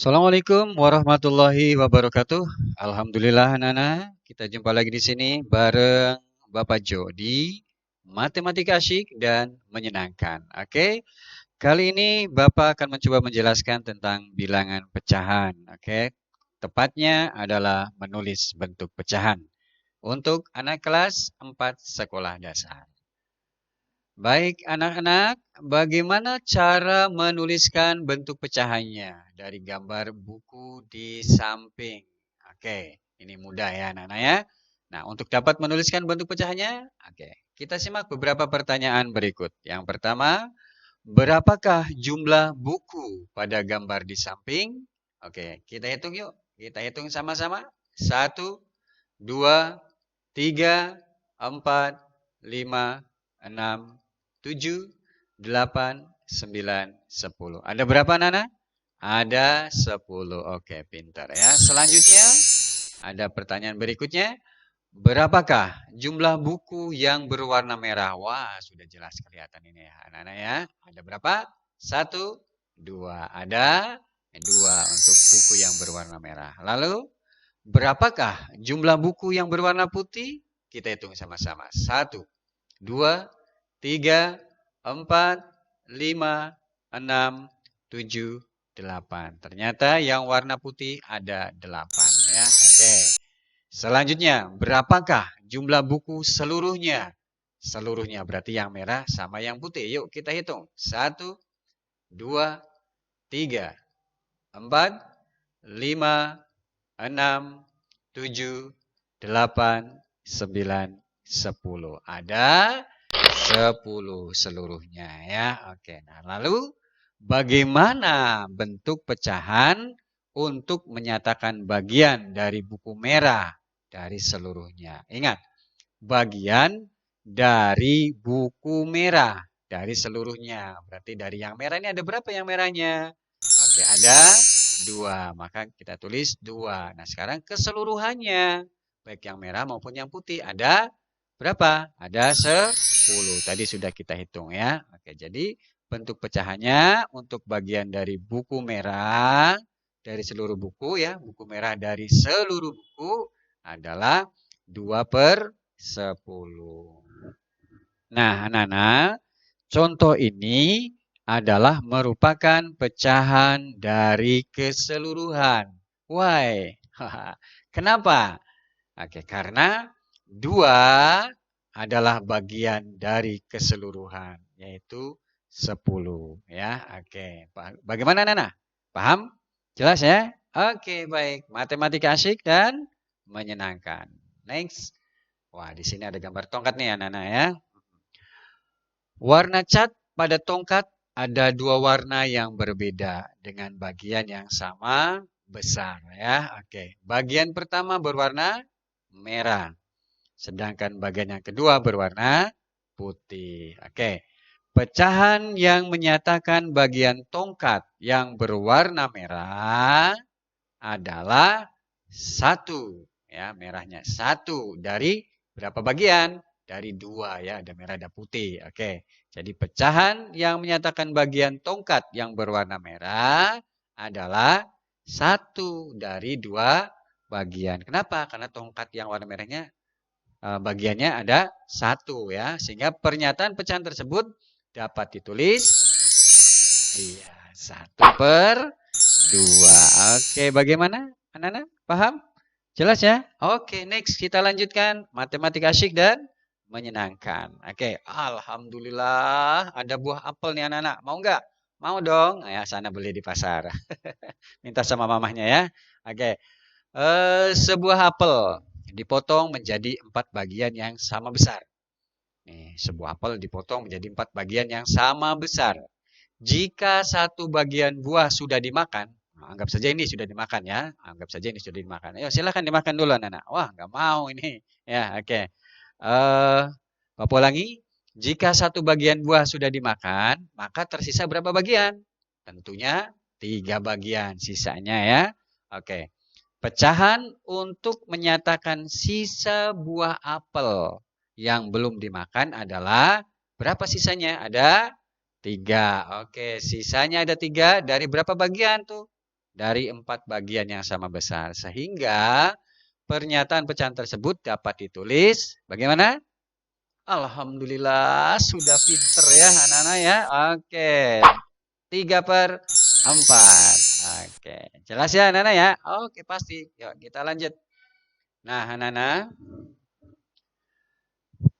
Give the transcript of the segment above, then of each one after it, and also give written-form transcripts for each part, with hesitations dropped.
Assalamualaikum warahmatullahi wabarakatuh. Alhamdulillah, anak-anak, kita jumpa lagi di sini bareng Bapak Jo di Matematika Asyik dan Menyenangkan. Oke, kali ini Bapak akan mencoba menjelaskan tentang bilangan pecahan. Oke, tepatnya adalah menulis bentuk pecahan untuk anak kelas 4 sekolah dasar. Baik anak-anak, bagaimana cara menuliskan bentuk pecahannya dari gambar buku di samping? Oke, ini mudah ya anak-anak ya. Nah, untuk dapat menuliskan bentuk pecahannya, oke, kita simak beberapa pertanyaan berikut. Yang pertama, berapakah jumlah buku pada gambar di samping? Oke, kita hitung yuk. Kita hitung sama-sama. 1, 2, 3, 4, 5, 6, 7, 8, 9, 10. Ada berapa, Nana? Ada 10. Oke, pintar ya. Selanjutnya, ada pertanyaan berikutnya. Berapakah jumlah buku yang berwarna merah? Wah, sudah jelas kelihatan ini ya, anak-anak ya. Ada berapa? 1, 2. Ada 2 untuk buku yang berwarna merah. Lalu, berapakah jumlah buku yang berwarna putih? Kita hitung sama-sama. 1, 2, 3, 4, 5, 6, 7, 8. Ternyata yang warna putih ada 8 ya. Oke. Selanjutnya, berapakah jumlah buku seluruhnya? Seluruhnya berarti yang merah sama yang putih. Yuk kita hitung. 1, 2, 3, 4, 5, 6, 7, 8, 9, 10. Ada 10 seluruhnya ya. Oke, nah lalu bagaimana bentuk pecahan untuk menyatakan bagian dari buku merah dari seluruhnya? Ingat, bagian dari buku merah dari seluruhnya. Berarti dari yang merah ini ada berapa yang merahnya? Oke, ada 2. Maka kita tulis 2. Nah, sekarang keseluruhannya, baik yang merah maupun yang putih, ada berapa? Ada 10. Tadi sudah kita hitung ya. Oke, jadi bentuk pecahannya untuk bagian dari buku merah, dari seluruh buku ya, buku merah dari seluruh buku adalah 2/10. Nah, anak-anak, contoh ini adalah merupakan pecahan dari keseluruhan. Why? Kenapa? Oke, karena 2 adalah bagian dari keseluruhan, yaitu 10. Ya, oke. Bagaimana, Nana? Paham? Jelas ya? Oke, baik. Matematika asyik dan menyenangkan. Next. Wah, di sini ada gambar tongkat nih, Nana ya. Warna cat pada tongkat ada 2 warna yang berbeda dengan bagian yang sama besar ya. Oke, bagian pertama berwarna merah, sedangkan bagian yang kedua berwarna putih. Oke, pecahan yang menyatakan bagian tongkat yang berwarna merah adalah 1 ya, merahnya 1 dari berapa bagian? Dari 2 ya, ada merah ada putih. Oke. Jadi pecahan yang menyatakan bagian tongkat yang berwarna merah adalah 1 dari 2 bagian. Kenapa? Karena tongkat yang warna merahnya bagiannya ada 1 ya. Sehingga pernyataan pecahan tersebut dapat ditulis iya, 1/2. Oke, bagaimana? Anak-anak, paham? Jelas ya? Oke, next kita lanjutkan matematika asyik dan menyenangkan. Oke, alhamdulillah ada buah apel nih anak-anak. Mau nggak? Mau dong. Ya, sana beli di pasar. Minta sama mamahnya ya. Oke. Sebuah apel dipotong menjadi 4 bagian yang sama besar. Nih, sebuah apel dipotong menjadi 4 bagian yang sama besar. Jika satu bagian buah sudah dimakan, anggap saja ini sudah dimakan ya. Anggap saja ini sudah dimakan. Ayo silahkan dimakan dulu anak-anak. Wah, nggak mau ini. Ya, oke. Bapak ulangi. Jika satu bagian buah sudah dimakan, maka tersisa berapa bagian? Tentunya 3 bagian sisanya ya. Oke. Pecahan untuk menyatakan sisa buah apel yang belum dimakan adalah berapa sisanya? Ada 3. Oke, sisanya ada 3 dari berapa bagian tuh? dari 4 bagian yang sama besar. Sehingga pernyataan pecahan tersebut dapat ditulis bagaimana? Alhamdulillah sudah pinter ya anak-anak ya. Oke. 3/4. Oke. Jelas ya anak-anak ya? Oke pasti. Yuk kita lanjut. Nah anak-anak.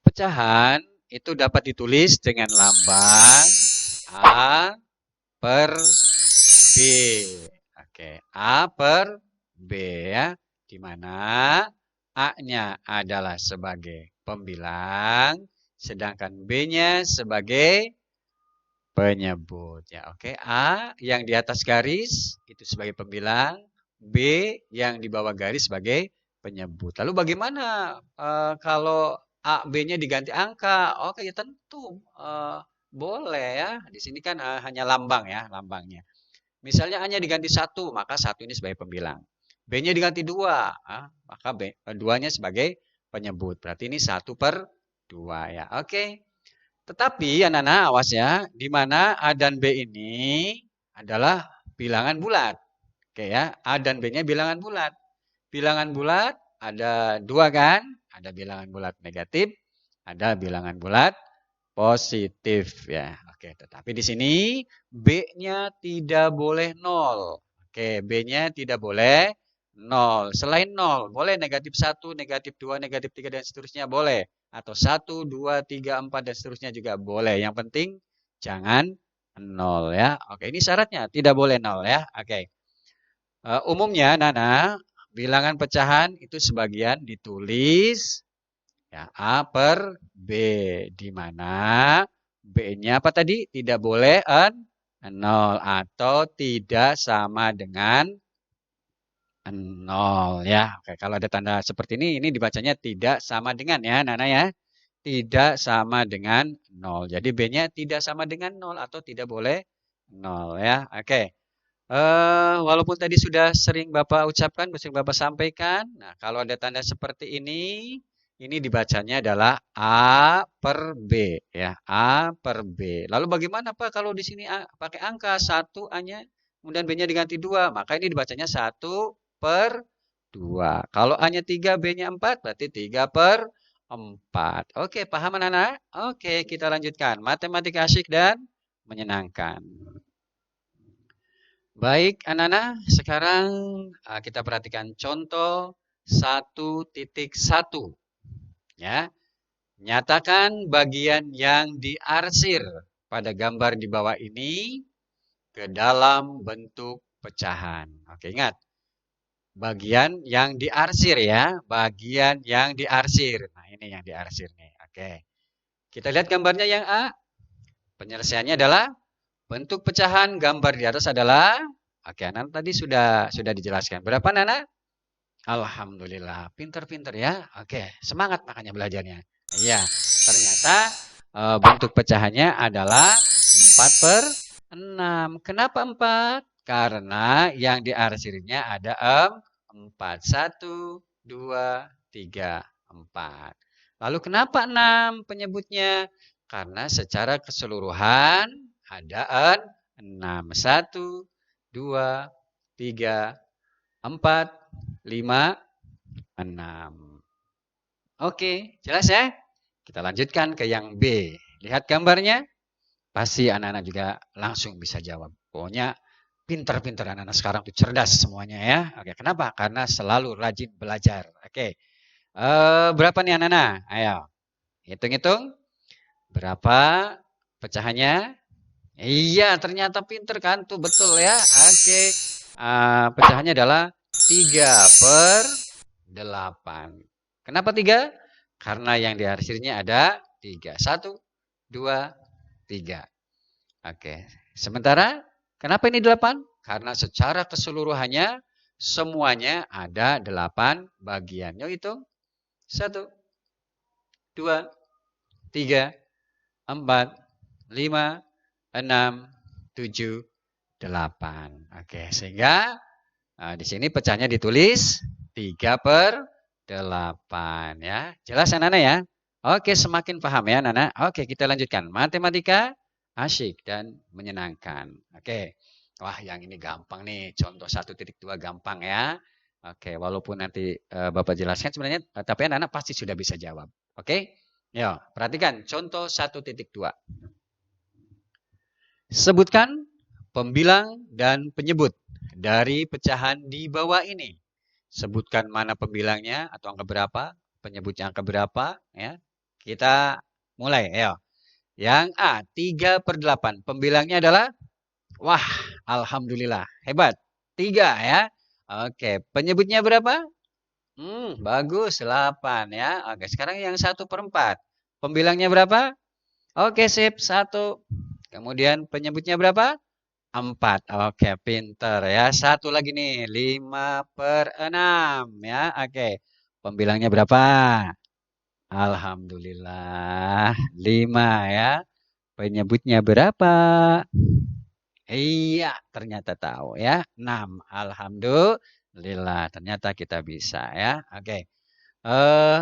Pecahan itu dapat ditulis dengan lambang A per B. Oke. A per B ya. Di mana A-nya adalah sebagai pembilang, sedangkan B-nya sebagai penyebut. Ya, oke. A yang di atas garis itu sebagai pembilang, B yang di bawah garis sebagai penyebut. Lalu bagaimana kalau A, B-nya diganti angka? Oke, ya tentu boleh ya. Di sini kan hanya lambang ya, lambangnya. Misalnya A-nya diganti 1, maka 1 ini sebagai pembilang. B-nya diganti 2, maka 2-nya sebagai penyebut. Berarti ini 1/2 ya. Oke. Tetapi anak-anak awas ya, di mana A dan B ini adalah bilangan bulat. Oke ya, A dan B-nya bilangan bulat. Bilangan bulat ada 2 kan? Ada bilangan bulat negatif, ada bilangan bulat positif ya. Oke, tetapi di sini B-nya tidak boleh 0. Oke, B-nya tidak boleh 0. Selain 0, boleh negatif 1, negatif 2, negatif 3 dan seterusnya boleh. Atau 1, 2, 3, 4 dan seterusnya juga boleh. Yang penting jangan 0 ya. Oke, ini syaratnya tidak boleh 0 ya. Oke. Umumnya Nana, bilangan pecahan itu sebagian ditulis ya, A per B, di mana B-nya apa tadi? Tidak boleh 0 atau tidak sama dengan 0 ya. Oke, kalau ada tanda seperti ini dibacanya tidak sama dengan ya, Nana ya. Tidak sama dengan 0. Jadi B-nya tidak sama dengan 0 atau tidak boleh 0 ya. Oke. Walaupun tadi sudah sering Bapak ucapkan, sering Bapak sampaikan. Nah, kalau ada tanda seperti ini dibacanya adalah A per B ya, A per B. Lalu bagaimana Pak kalau di sini pakai angka 1 A-nya, kemudian B-nya diganti 2, maka ini dibacanya 1/2. Kalau A-nya 3, B-nya 4, berarti 3/4. Oke, paham anak-anak? Oke, kita lanjutkan. Matematika asyik dan menyenangkan. Baik anak-anak, sekarang kita perhatikan contoh 1.1. Ya. Nyatakan bagian yang diarsir pada gambar di bawah ini ke dalam bentuk pecahan. Oke, ingat. Bagian yang diarsir ya, bagian yang diarsir. Nah, ini yang diarsir nih. Oke. Kita lihat gambarnya yang A. Penyelesaiannya adalah bentuk pecahan gambar di atas adalah, oke, anak tadi sudah dijelaskan. Berapa Nana? Alhamdulillah, pinter-pinter ya. Oke, semangat makanya belajarnya. Iya, ternyata bentuk pecahannya adalah 4/6. Kenapa 4? Karena yang diarsirnya ada 4. 1, 2, 3, 4. Lalu kenapa 6 penyebutnya? Karena secara keseluruhan ada 6. 1, 2, 3, 4, 5, 6. Oke, jelas ya? Kita lanjutkan ke yang B. Lihat gambarnya. Pasti anak-anak juga langsung bisa jawab. Pokoknya pinter-pinter anak-anak sekarang tuh cerdas semuanya ya. Oke, kenapa? Karena selalu rajin belajar. Oke. Berapa nih anak-anak? Ayo. Hitung-hitung. Berapa pecahannya? Iya, ternyata pinter kan tuh, betul ya. Oke. Pecahannya adalah 3/8. Kenapa 3? Karena yang diarsirnya ada 3. 1, 2, 3. Oke. Sementara, kenapa ini 8? Karena secara keseluruhannya semuanya ada 8 bagian. Yuk hitung. 1, 2, 3, 4, 5, 6, 7, 8. Oke, sehingga di sini pecahnya ditulis 3/8 ya. Jelas Nana ya? Oke, semakin paham ya Nana. Oke, kita lanjutkan. Matematika asyik dan menyenangkan. Oke. Wah, yang ini gampang nih. Contoh 1.2 gampang ya. Oke, walaupun nanti Bapak jelaskan sebenarnya, tapi anak-anak pasti sudah bisa jawab. Oke? Ya, perhatikan contoh 1.2. Sebutkan pembilang dan penyebut dari pecahan di bawah ini. Sebutkan mana pembilangnya atau angka berapa, penyebutnya angka berapa, ya. Kita mulai, ya. Yang A, 3/8. Pembilangnya adalah, wah, alhamdulillah, hebat. 3 ya. Oke, penyebutnya berapa? Bagus, 8 ya. Oke, sekarang yang 1/4. Pembilangnya berapa? Oke, sip, 1. Kemudian penyebutnya berapa? 4. Oke, pinter ya. Satu lagi nih, 5/6 ya. Oke, pembilangnya berapa? Alhamdulillah, 5 ya. Penyebutnya berapa? Iya, ternyata tahu ya. 6. Alhamdulillah, ternyata kita bisa ya. Oke.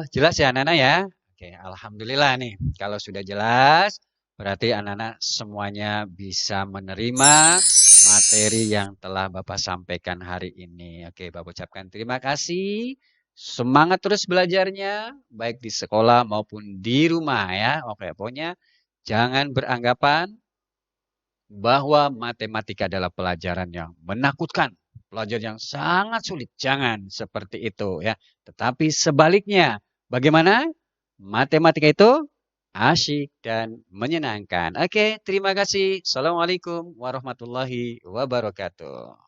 Jelas ya anak-anak ya? Oke, alhamdulillah nih. Kalau sudah jelas, berarti anak-anak semuanya bisa menerima materi yang telah Bapak sampaikan hari ini. Oke, Bapak ucapkan terima kasih. Semangat terus belajarnya, baik di sekolah maupun di rumah ya. Oke, pokoknya jangan beranggapan bahwa matematika adalah pelajaran yang menakutkan, pelajaran yang sangat sulit. Jangan seperti itu ya. Tetapi sebaliknya, bagaimana? Matematika itu asyik dan menyenangkan. Oke, terima kasih. Assalamualaikum warahmatullahi wabarakatuh.